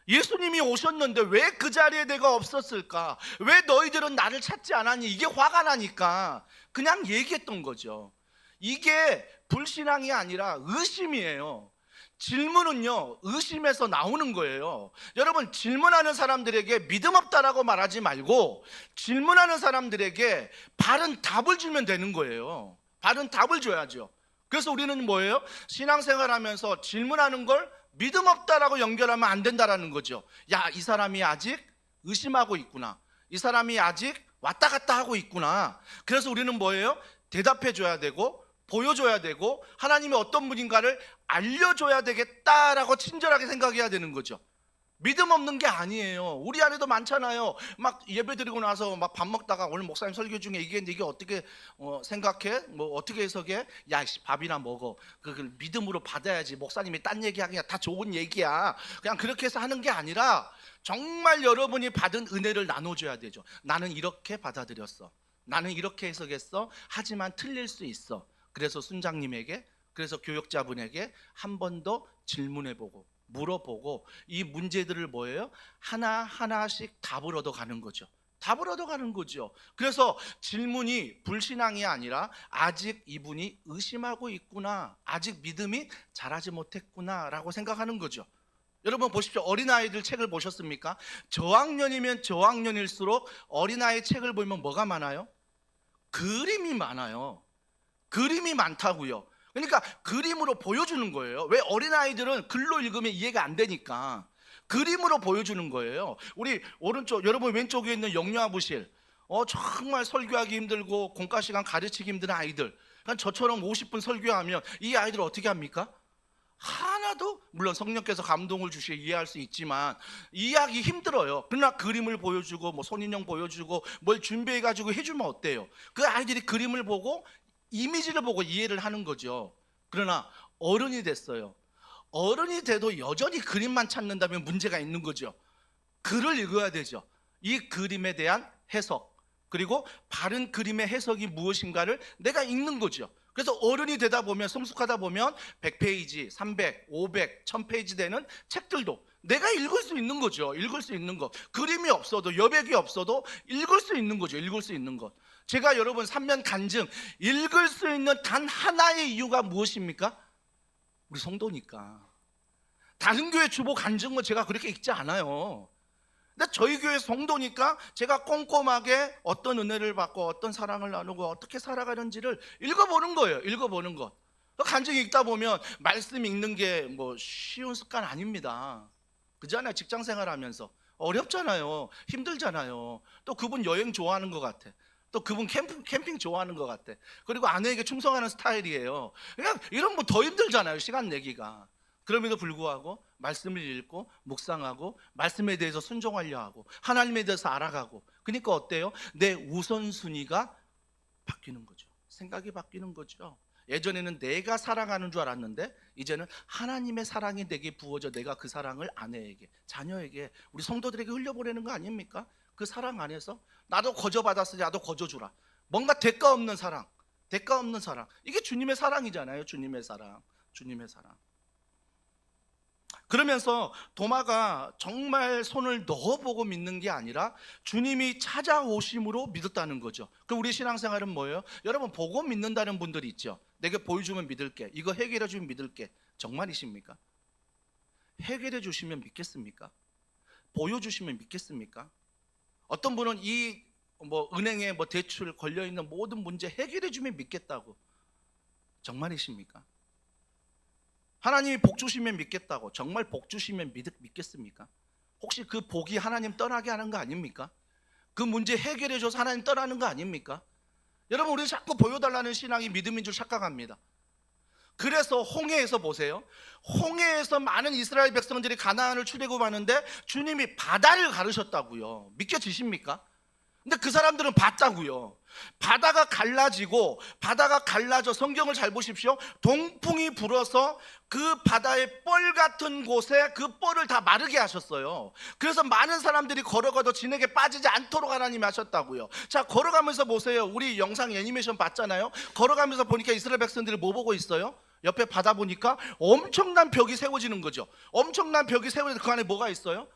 예수님이 오셨는데 왜 그 자리에 내가 없었을까? 왜 너희들은 나를 찾지 않았니? 이게 화가 나니까 그냥 얘기했던 거죠. 이게 불신앙이 아니라 의심이에요. 질문은요 의심에서 나오는 거예요. 여러분, 질문하는 사람들에게 믿음 없다라고 말하지 말고 질문하는 사람들에게 바른 답을 주면 되는 거예요. 바른 답을 줘야죠. 그래서 우리는 뭐예요? 신앙생활하면서 질문하는 걸 믿음 없다라고 연결하면 안 된다라는 거죠. 야, 이 사람이 아직 의심하고 있구나. 이 사람이 아직 왔다 갔다 하고 있구나. 그래서 우리는 뭐예요? 대답해 줘야 되고 보여줘야 되고 하나님이 어떤 분인가를 알려줘야 되겠다라고 친절하게 생각해야 되는 거죠. 믿음 없는 게 아니에요. 우리 안에도 많잖아요. 막 예배 드리고 나서 막 밥 먹다가 오늘 목사님 설교 중에 이게 어떻게 생각해? 어떻게 해석해? 야, 밥이나 먹어. 그걸 믿음으로 받아야지. 목사님이 딴 얘기하기야 다 좋은 얘기야. 그냥 그렇게 해서 하는 게 아니라 정말 여러분이 받은 은혜를 나눠줘야 되죠. 나는 이렇게 받아들였어. 나는 이렇게 해석했어. 하지만 틀릴 수 있어. 그래서 순장님에게, 그래서 교역자분에게 한 번 더 질문해보고 물어보고 이 문제들을 뭐예요? 하나하나씩 답을 얻어가는 거죠. 그래서 질문이 불신앙이 아니라 아직 이분이 의심하고 있구나, 아직 믿음이 자라지 못했구나 라고 생각하는 거죠. 여러분 보십시오. 어린아이들 책을 보셨습니까? 저학년이면 저학년일수록 어린아이 책을 보면 뭐가 많아요? 그림이 많아요. 그림이 많다고요. 그러니까 그림으로 보여주는 거예요. 왜 어린아이들은 글로 읽으면 이해가 안 되니까 그림으로 보여주는 거예요. 우리 오른쪽, 여러분 왼쪽에 있는 영유아부실, 정말 설교하기 힘들고 공과 시간 가르치기 힘든 아이들, 그러니까 저처럼 50분 설교하면 이 아이들 어떻게 합니까? 하나도, 물론 성령께서 감동을 주시어 이해할 수 있지만 이해하기 힘들어요. 그러나 그림을 보여주고 뭐 손인형 보여주고 뭘 준비해 가지고 해주면 어때요? 그 아이들이 그림을 보고 이미지를 보고 이해를 하는 거죠. 그러나 어른이 됐어요. 어른이 돼도 여전히 그림만 찾는다면 문제가 있는 거죠. 글을 읽어야 되죠. 이 그림에 대한 해석, 그리고 바른 그림의 해석이 무엇인가를 내가 읽는 거죠. 그래서 어른이 되다 보면, 성숙하다 보면 100페이지, 300, 500, 1000페이지 되는 책들도 내가 읽을 수 있는 거죠. 읽을 수 있는 것. 그림이 없어도, 여백이 없어도 읽을 수 있는 거죠. 읽을 수 있는 것. 제가 여러분 3년 간증, 읽을 수 있는 단 하나의 이유가 무엇입니까? 우리 성도니까. 다른 교회 주보 간증은 제가 그렇게 읽지 않아요. 근데 저희 교회 성도니까 제가 꼼꼼하게 어떤 은혜를 받고 어떤 사랑을 나누고 어떻게 살아가는지를 읽어보는 거예요. 읽어보는 것. 간증 읽다 보면 말씀 읽는 게 뭐 쉬운 습관 아닙니다. 그잖아요. 직장 생활하면서 어렵잖아요. 힘들잖아요. 또 그분 여행 좋아하는 것 같아. 또 그분 캠핑 좋아하는 것 같아. 그리고 아내에게 충성하는 스타일이에요. 그냥 이런 거 더 힘들잖아요. 시간 내기가. 그럼에도 불구하고 말씀을 읽고 묵상하고 말씀에 대해서 순종하려 하고 하나님에 대해서 알아가고, 그러니까 어때요? 내 우선순위가 바뀌는 거죠. 생각이 바뀌는 거죠. 예전에는 내가 사랑하는 줄 알았는데 이제는 하나님의 사랑이 내게 부어져 내가 그 사랑을 아내에게, 자녀에게, 우리 성도들에게 흘려보내는 거 아닙니까? 그 사랑 안에서 나도 거저받았으니 나도 거저주라. 뭔가 대가 없는 사랑, 대가 없는 사랑. 이게 주님의 사랑이잖아요. 주님의 사랑, 주님의 사랑. 그러면서 도마가 정말 손을 넣어보고 믿는 게 아니라 주님이 찾아오심으로 믿었다는 거죠. 그럼 우리 신앙생활은 뭐예요? 여러분, 보고 믿는다는 분들이 있죠. 내게 보여주면 믿을게, 이거 해결해 주면 믿을게. 정말이십니까? 해결해 주시면 믿겠습니까? 보여주시면 믿겠습니까? 어떤 분은 이 은행에 대출 걸려있는 모든 문제 해결해 주면 믿겠다고. 정말이십니까? 하나님이 복 주시면 믿겠다고. 정말 복 주시면 믿겠습니까? 혹시 그 복이 하나님 떠나게 하는 거 아닙니까? 그 문제 해결해 줘서 하나님 떠나는 거 아닙니까? 여러분, 우리 자꾸 보여달라는 신앙이 믿음인 줄 착각합니다. 그래서 홍해에서 보세요. 홍해에서 많은 이스라엘 백성들이 가나안을 출애굽하는데 주님이 바다를 가르셨다고요. 믿겨지십니까? 근데 그 사람들은 봤다고요. 바다가 갈라져, 성경을 잘 보십시오. 동풍이 불어서 그 바다의 뻘 같은 곳에 그 뻘을 다 마르게 하셨어요. 그래서 많은 사람들이 걸어가도 진에게 빠지지 않도록 하나님이 하셨다고요. 자, 걸어가면서 보세요. 우리 영상 애니메이션 봤잖아요. 걸어가면서 보니까 이스라엘 백성들이 뭐 보고 있어요? 옆에 바다 보니까 엄청난 벽이 세워지는 거죠. 엄청난 벽이 세워지는데 그 안에 뭐가 있어요?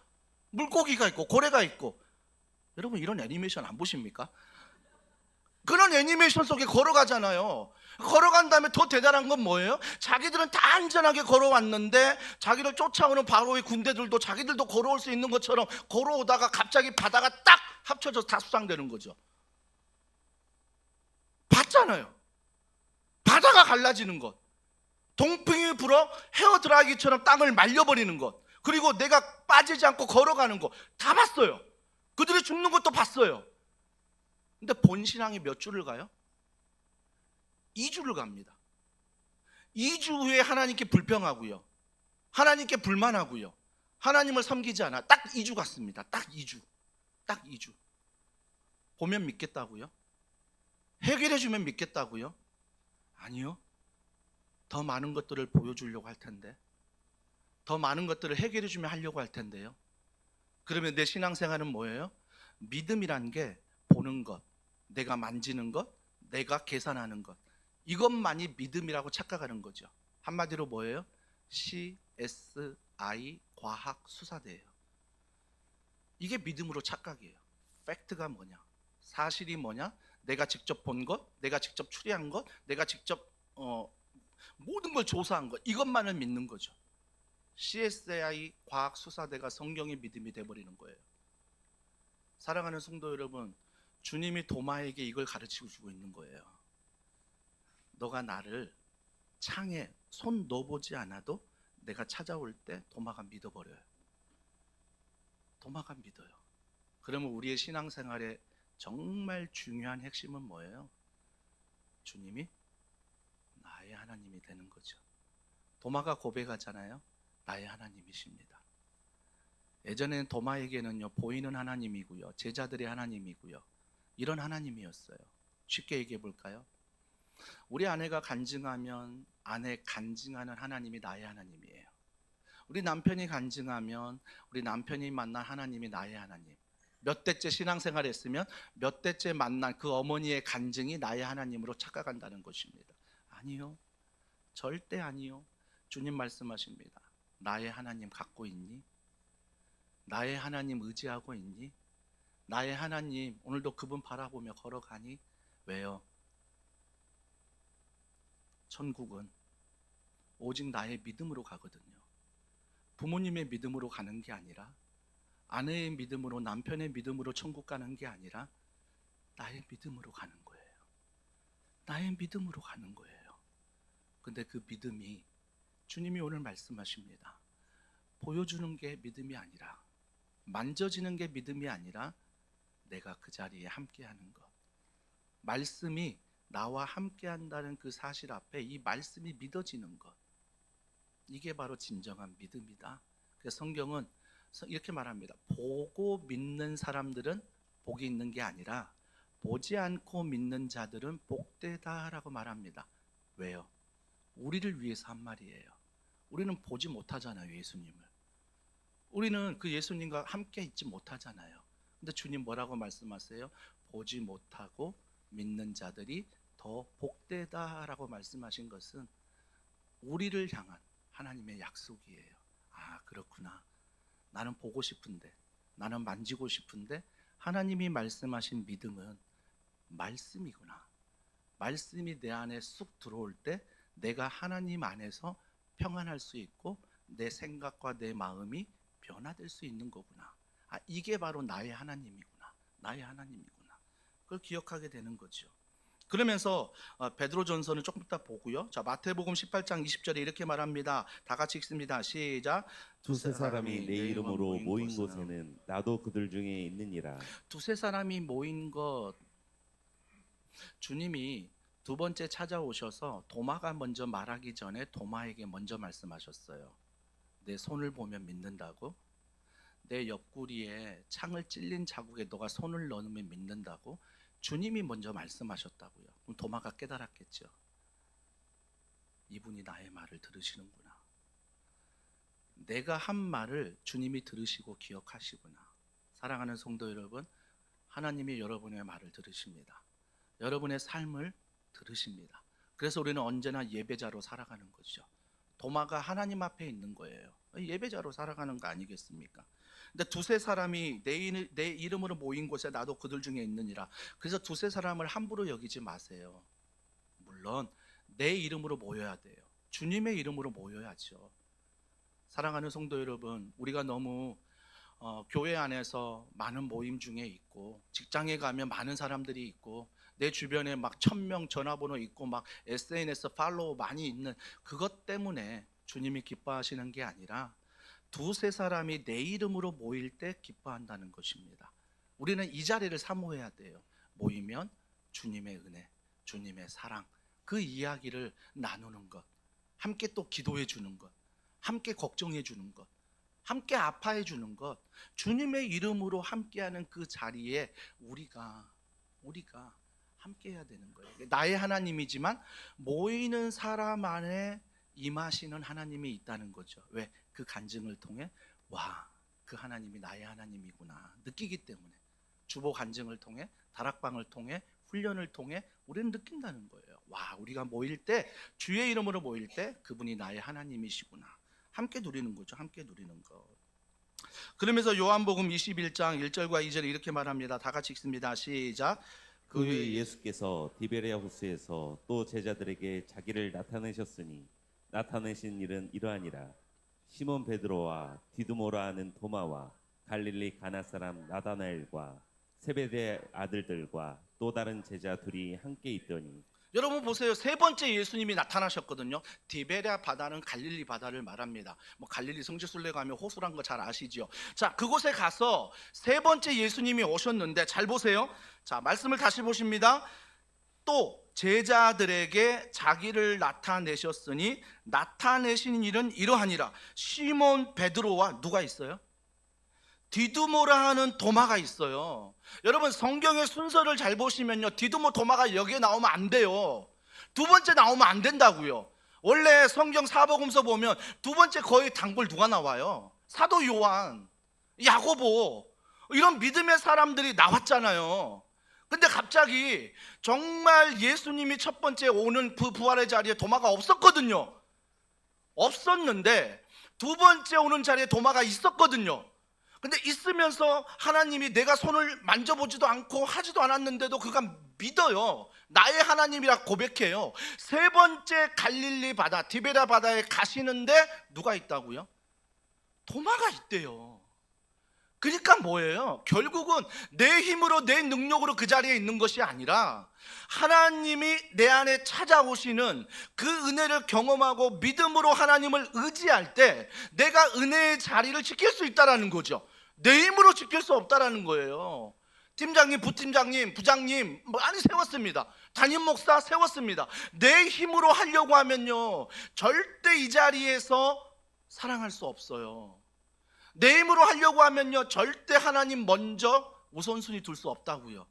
물고기가 있고 고래가 있고. 여러분, 이런 애니메이션 안 보십니까? 그런 애니메이션 속에 걸어가잖아요. 걸어간 다음에 더 대단한 건 뭐예요? 자기들은 다 안전하게 걸어왔는데 자기를 쫓아오는 바로의 군대들도 자기들도 걸어올 수 있는 것처럼 걸어오다가 갑자기 바다가 딱 합쳐져서 다 수상되는 거죠. 봤잖아요. 바다가 갈라지는 것, 동풍이 불어 헤어드라이기처럼 땅을 말려버리는 것, 그리고 내가 빠지지 않고 걸어가는 것 다 봤어요. 그들이 죽는 것도 봤어요. 근데 본신앙이 몇 주를 가요? 2주를 갑니다. 2주 후에 하나님께 불평하고요, 하나님께 불만하고요, 하나님을 섬기지 않아. 딱 2주 갔습니다. 딱 2주. 딱 2주. 보면 믿겠다고요? 해결해 주면 믿겠다고요? 아니요. 더 많은 것들을 보여주려고 할 텐데, 더 많은 것들을 해결해 주면 하려고 할 텐데요. 그러면 내 신앙생활은 뭐예요? 믿음이란 게 보는 것, 내가 만지는 것, 내가 계산하는 것, 이것만이 믿음이라고 착각하는 거죠. 한마디로 뭐예요? CSI 과학 수사대예요. 이게 믿음으로 착각이에요. 팩트가 뭐냐? 사실이 뭐냐? 내가 직접 본 것, 내가 직접 추리한 것, 내가 직접 모든 걸 조사한 것, 이것만을 믿는 거죠. CSI 과학 수사대가 성경의 믿음이 돼버리는 거예요. 사랑하는 성도 여러분, 주님이 도마에게 이걸 가르치고 주고 있는 거예요. 너가 나를 창에 손 넣어보지 않아도 내가 찾아올 때 도마가 믿어버려요. 도마가 믿어요. 그러면 우리의 신앙생활에 정말 중요한 핵심은 뭐예요? 주님이 나의 하나님이 되는 거죠. 도마가 고백하잖아요. 나의 하나님이십니다. 예전에는 도마에게는요, 보이는 하나님이고요, 제자들의 하나님이고요, 이런 하나님이었어요. 쉽게 얘기해 볼까요? 우리 아내가 간증하면 아내 간증하는 하나님이 나의 하나님이에요. 우리 남편이 간증하면 우리 남편이 만난 하나님이 나의 하나님. 몇 대째 신앙생활 했으면 몇 대째 만난 그 어머니의 간증이 나의 하나님으로 착각한다는 것입니다. 아니요. 절대 아니요. 주님 말씀하십니다. 나의 하나님 갖고 있니? 나의 하나님 의지하고 있니? 나의 하나님 오늘도 그분 바라보며 걸어가니? 왜요? 천국은 오직 나의 믿음으로 가거든요. 부모님의 믿음으로 가는 게 아니라, 아내의 믿음으로, 남편의 믿음으로 천국 가는 게 아니라 나의 믿음으로 가는 거예요. 나의 믿음으로 가는 거예요. 근데 그 믿음이 주님이 오늘 말씀하십니다. 보여주는 게 믿음이 아니라, 만져지는 게 믿음이 아니라 내가 그 자리에 함께하는 것. 말씀이 나와 함께한다는 그 사실 앞에 이 말씀이 믿어지는 것. 이게 바로 진정한 믿음이다. 그래서 성경은 이렇게 말합니다. 보고 믿는 사람들은 복이 있는 게 아니라 보지 않고 믿는 자들은 복되다라고 말합니다. 왜요? 우리를 위해서 한 말이에요. 우리는 보지 못하잖아요, 예수님을. 우리는 그 예수님과 함께 있지 못하잖아요. 근데 주님 뭐라고 말씀하세요? 보지 못하고 믿는 자들이 더 복되다라고 말씀하신 것은 우리를 향한 하나님의 약속이에요. 아, 그렇구나. 나는 보고 싶은데, 나는 만지고 싶은데 하나님이 말씀하신 믿음은 말씀이구나. 말씀이 내 안에 쑥 들어올 때 내가 하나님 안에서 평안할 수 있고 내 생각과 내 마음이 변화될 수 있는 거구나. 아, 이게 바로 나의 하나님이구나. 나의 하나님이구나. 그걸 기억하게 되는 거죠. 그러면서 베드로전서는 조금 이따 보고요. 자, 마태복음 18장 20절에 이렇게 말합니다. 다 같이 읽습니다. 시작. 두세 사람이 내 이름으로 모인 곳에는 나도 그들 중에 있느니라. 두세 사람이 모인 것, 주님이 두 번째 찾아오셔서 도마가 먼저 말하기 전에 도마에게 먼저 말씀하셨어요. 내 손을 보면 믿는다고? 내 옆구리에 창을 찔린 자국에 너가 손을 넣으면 믿는다고? 주님이 먼저 말씀하셨다고요. 그럼 도마가 깨달았겠죠. 이분이 나의 말을 들으시는구나. 내가 한 말을 주님이 들으시고 기억하시구나. 사랑하는 성도 여러분, 하나님이 여러분의 말을 들으십니다. 여러분의 삶을 들으십니다. 그래서 우리는 언제나 예배자로 살아가는 거죠. 도마가 하나님 앞에 있는 거예요. 예배자로 살아가는 거 아니겠습니까? 근데 두세 사람이 내 이름으로 모인 곳에 나도 그들 중에 있느니라. 그래서 두세 사람을 함부로 여기지 마세요. 물론 내 이름으로 모여야 돼요. 주님의 이름으로 모여야죠. 사랑하는 성도 여러분, 우리가 너무 교회 안에서 많은 모임 중에 있고, 직장에 가면 많은 사람들이 있고, 내 주변에 막 1000명 전화번호 있고, 막 SNS 팔로워 많이 있는 그것 때문에 주님이 기뻐하시는 게 아니라 두세 사람이 내 이름으로 모일 때 기뻐한다는 것입니다. 우리는 이 자리를 사모해야 돼요. 모이면 주님의 은혜, 주님의 사랑, 그 이야기를 나누는 것, 함께 또 기도해 주는 것, 함께 걱정해 주는 것, 함께 아파해 주는 것, 주님의 이름으로 함께하는 그 자리에 우리가 함께 해야 되는 거예요. 나의 하나님이지만 모이는 사람 안에 임하시는 하나님이 있다는 거죠. 왜? 그 간증을 통해 와, 그 하나님이 나의 하나님이구나 느끼기 때문에, 주보 간증을 통해, 다락방을 통해, 훈련을 통해 우리는 느낀다는 거예요. 와, 우리가 모일 때, 주의 이름으로 모일 때 그분이 나의 하나님이시구나. 함께 누리는 거죠. 함께 누리는 것. 그러면서 요한복음 21장 1절과 2절에 이렇게 말합니다. 다 같이 읽습니다. 시작. 그 후에 예수께서 디베레아 호수에서 또 제자들에게 자기를 나타내셨으니 나타내신 일은 이러하니라. 시몬 베드로와 디두모라 하는 도마와 갈릴리 가나 사람 나다나엘과 세베대 아들들과 또 다른 제자 둘이 함께 있더니 여러분 보세요. 세 번째 예수님이 나타나셨거든요. 디베랴 바다는 갈릴리 바다를 말합니다. 뭐 갈릴리 성지순례 가면 호수란 거 잘 아시죠? 자, 그곳에 가서 세 번째 예수님이 오셨는데 잘 보세요. 자, 말씀을 다시 보십니다. 또 제자들에게 자기를 나타내셨으니 나타내신 일은 이러하니라. 시몬 베드로와 누가 있어요? 디두모라 하는 도마가 있어요. 여러분 성경의 순서를 잘 보시면요, 디두모 도마가 여기에 나오면 안 돼요. 두 번째 나오면 안 된다고요. 원래 성경 사복음서 보면 두 번째 거의 단골 누가 나와요? 사도 요한, 야고보, 이런 믿음의 사람들이 나왔잖아요. 근데 갑자기 정말 예수님이 첫 번째 오는 그 부활의 자리에 도마가 없었거든요. 없었는데 두 번째 오는 자리에 도마가 있었거든요. 근데 있으면서 하나님이 내가 손을 만져보지도 않고 하지도 않았는데도 그가 믿어요. 나의 하나님이라 고백해요. 세 번째 갈릴리 바다, 디베랴 바다에 가시는데 누가 있다고요? 도마가 있대요. 그러니까 뭐예요? 결국은 내 힘으로 내 능력으로 그 자리에 있는 것이 아니라 하나님이 내 안에 찾아오시는 그 은혜를 경험하고 믿음으로 하나님을 의지할 때 내가 은혜의 자리를 지킬 수 있다는 거죠. 내 힘으로 지킬 수 없다는 거예요. 팀장님, 부팀장님, 부장님 많이 세웠습니다. 담임 목사 세웠습니다. 내 힘으로 하려고 하면요, 절대 이 자리에서 사랑할 수 없어요. 내 힘으로 하려고 하면요, 절대 하나님 먼저 우선순위 둘 수 없다고요.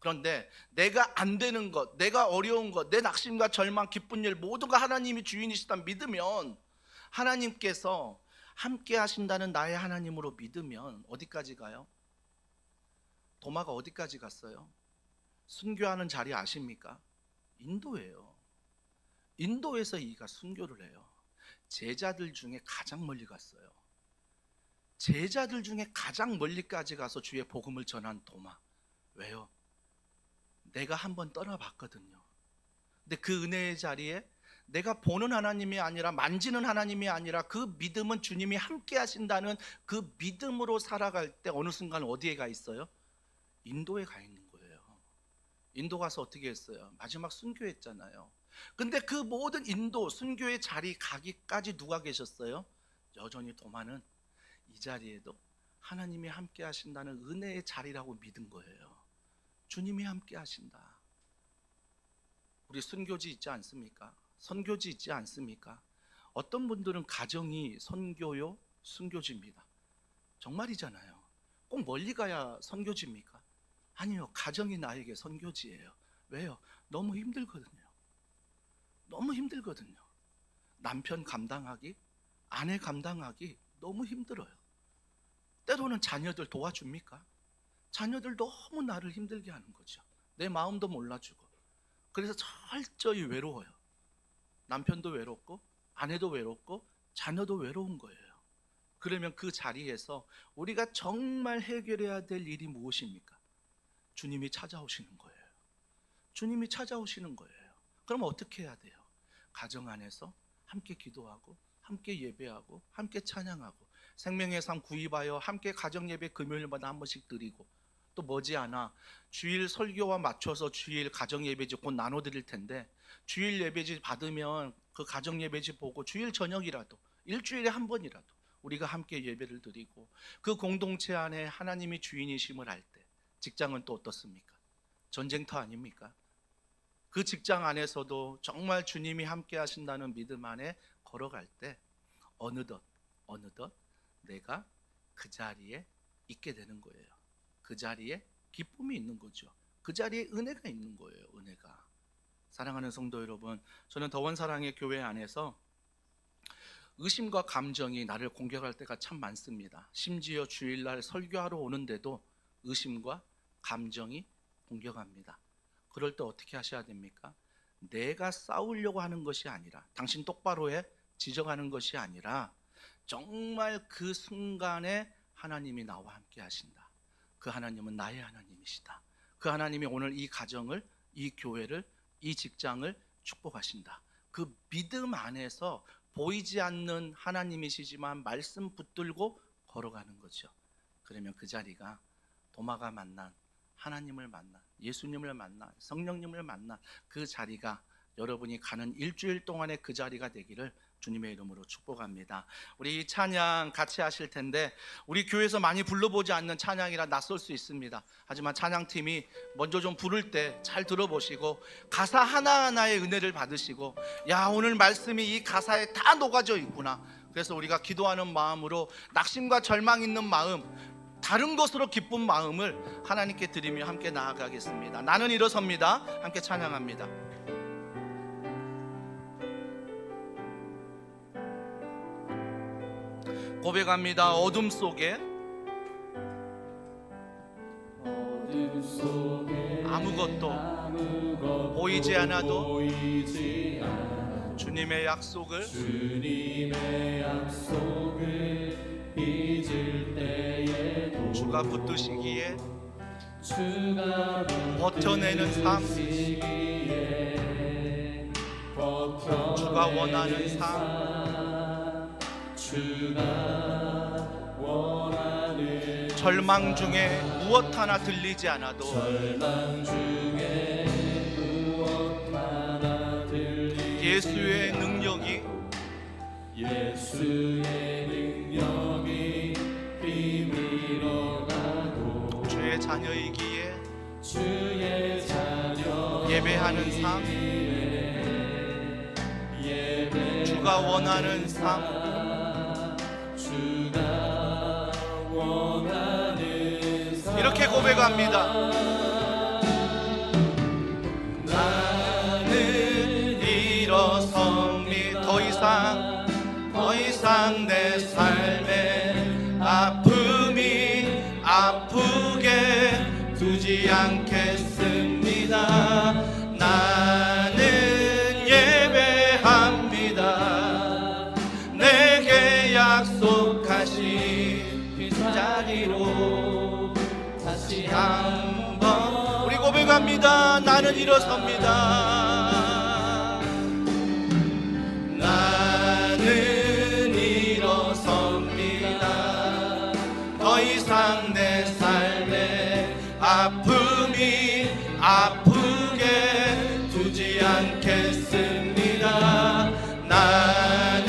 그런데 내가 안 되는 것, 내가 어려운 것, 내 낙심과 절망, 기쁜 일 모두가 하나님이 주인이시다 믿으면, 하나님께서 함께 하신다는 나의 하나님으로 믿으면 어디까지 가요? 도마가 어디까지 갔어요? 순교하는 자리 아십니까? 인도예요. 인도에서 이가 순교를 해요. 제자들 중에 가장 멀리 갔어요. 제자들 중에 가장 멀리까지 가서 주의 복음을 전한 도마. 왜요? 내가 한번 떠나봤거든요. 근데 그 은혜의 자리에 내가 보는 하나님이 아니라 만지는 하나님이 아니라 그 믿음은 주님이 함께 하신다는 그 믿음으로 살아갈 때 어느 순간 어디에 가 있어요? 인도에 가 있는 거예요. 인도 가서 어떻게 했어요? 마지막 순교했잖아요. 근데 그 모든 인도 순교의 자리 가기까지 누가 계셨어요? 여전히 도마는 이 자리에도 하나님이 함께 하신다는 은혜의 자리라고 믿은 거예요. 주님이 함께 하신다. 우리 순교지 있지 않습니까? 선교지 있지 않습니까? 어떤 분들은 가정이 선교요, 순교지입니다. 정말이잖아요. 꼭 멀리 가야 선교지입니까? 아니요, 가정이 나에게 선교지예요. 왜요? 너무 힘들거든요. 너무 힘들거든요. 남편 감당하기, 아내 감당하기 너무 힘들어요. 때로는 자녀들 도와줍니까? 자녀들 너무 나를 힘들게 하는 거죠. 내 마음도 몰라주고. 그래서 철저히 외로워요. 남편도 외롭고 아내도 외롭고 자녀도 외로운 거예요. 그러면 그 자리에서 우리가 정말 해결해야 될 일이 무엇입니까? 주님이 찾아오시는 거예요. 주님이 찾아오시는 거예요. 그럼 어떻게 해야 돼요? 가정 안에서 함께 기도하고 함께 예배하고 함께 찬양하고 생명의 삶 구입하여 함께 가정 예배 금요일마다 한 번씩 드리고, 또 머지않아 주일 설교와 맞춰서 주일 가정 예배지 곧 나눠드릴 텐데, 주일 예배지 받으면 그 가정 예배지 보고 주일 저녁이라도 일주일에 한 번이라도 우리가 함께 예배를 드리고, 그 공동체 안에 하나님이 주인이심을 알 때 직장은 또 어떻습니까? 전쟁터 아닙니까? 그 직장 안에서도 정말 주님이 함께 하신다는 믿음 안에 걸어갈 때 어느덧 내가 그 자리에 있게 되는 거예요. 그 자리에 기쁨이 있는 거죠. 그 자리에 은혜가 있는 거예요. 은혜가. 사랑하는 성도 여러분, 저는 더원사랑의 교회 안에서 의심과 감정이 나를 공격할 때가 참 많습니다. 심지어 주일날 설교하러 오는데도 의심과 감정이 공격합니다. 그럴 때 어떻게 하셔야 됩니까? 내가 싸우려고 하는 것이 아니라, 당신 똑바로 해 지적하는 것이 아니라, 정말 그 순간에 하나님이 나와 함께 하신다. 그 하나님은 나의 하나님이시다. 그 하나님이 오늘 이 가정을, 이 교회를, 이 직장을 축복하신다. 그 믿음 안에서 보이지 않는 하나님이시지만 말씀 붙들고 걸어가는 거죠. 그러면 그 자리가 도마가 만난 하나님을 만나, 예수님을 만나, 성령님을 만나 그 자리가 여러분이 가는 일주일 동안의 그 자리가 되기를 주님의 이름으로 축복합니다. 우리 이 찬양 같이 하실 텐데 우리 교회에서 많이 불러보지 않는 찬양이라 낯설 수 있습니다. 하지만 찬양팀이 먼저 좀 부를 때 잘 들어보시고 가사 하나하나의 은혜를 받으시고 야, 오늘 말씀이 이 가사에 다 녹아져 있구나. 그래서 우리가 기도하는 마음으로 낙심과 절망 있는 마음, 다른 것으로 기쁜 마음을 하나님께 드리며 함께 나아가겠습니다. 나는 일어섭니다. 함께 찬양합니다. 고백합니다. 어둠 속에 아무것도 보이지 않아도 주님의 약속을 빚을 때에도 주가 붙드시기에 버텨내는 삶, 주가 원하는 삶, 절망 중에 무엇 하나 들리지 않아도 예수의 능력이 비밀어가도 주의 자녀이기에 예배하는 삶, 주가 원하는 삶, 이렇게 고백합니다. 나는 일어섭니다. 더 이상 내 삶에 아픔이 아프게 두지 않겠습니다. 나는 예배합니다. 내게 약속하신 자리로 다시 한번 우리 고백합니다. 나는 일어섭니다. 나는 일어섭니다. 더 이상 내 삶에 아픔이 아프게 두지 않겠습니다. 나는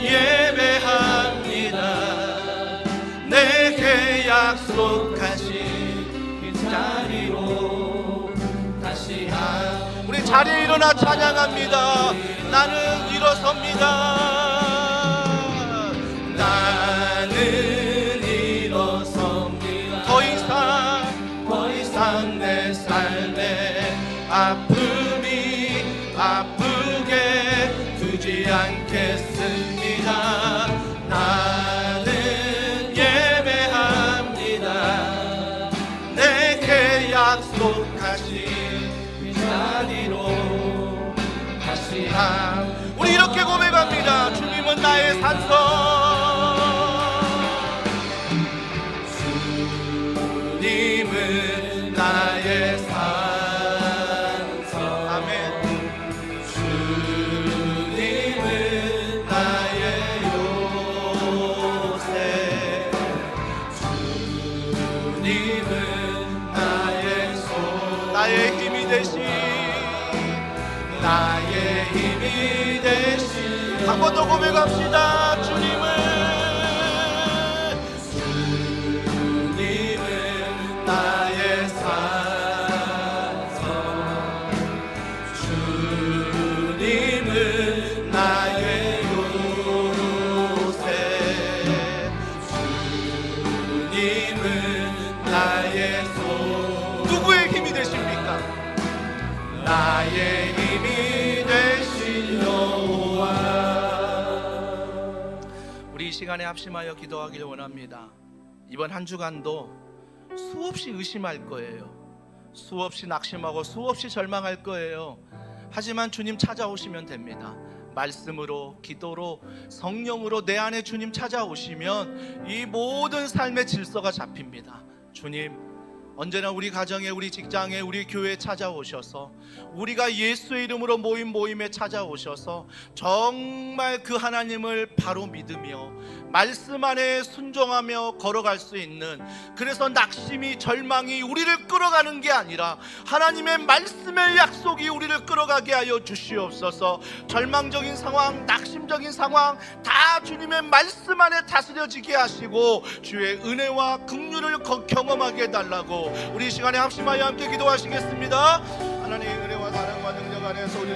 예배합니다. 내게 약속하신 그 자리로 다시 우리 자리에 일어나 찬양합니다. 나는 일어섭니다. 나는 일어섭니다. 더 이상 내 삶에 아픔이 아프게 두지 않겠습니다. 나는 예배합니다. 내게 약속하신 그 자리로 다시 우리 이렇게 고백합니다. 주님은 나의 산성, 주님은 나의 산성. 아멘. 주님은 나의 요새, 주님은 나의 손, 나의 힘이 되신, 나의 힘이 되신. 한 번 더 고백합시다. 주님은 나의 산성, 주님은 나의 요새, 주님은 나의 손. 누구의 힘이 되십니까? 나의 힘이 되신 여호와. 우리 이 시간에 합심하여 기도하기를 원합니다. 이번 한 주간도 수없이 의심할 거예요. 수없이 낙심하고 수없이 절망할 거예요. 하지만 주님 찾아오시면 됩니다. 말씀으로, 기도로, 성령으로 내 안에 주님 찾아오시면 이 모든 삶의 질서가 잡힙니다. 주님, 언제나 우리 가정에, 우리 직장에, 우리 교회에 찾아오셔서 우리가 예수의 이름으로 모임에 찾아오셔서 정말 그 하나님을 바로 믿으며 말씀 안에 순종하며 걸어갈 수 있는, 그래서 낙심이 절망이 우리를 끌어가는 게 아니라 하나님의 말씀의 약속이 우리를 끌어가게 하여 주시옵소서. 절망적인 상황, 낙심적인 상황 다 주님의 말씀 안에 다스려지게 하시고 주의 은혜와 긍휼을 경험하게 해달라고 우리 이 시간에 합심하여 함께 기도하시겠습니다. 하나님의 은혜와 사랑과 능력 안에서 우리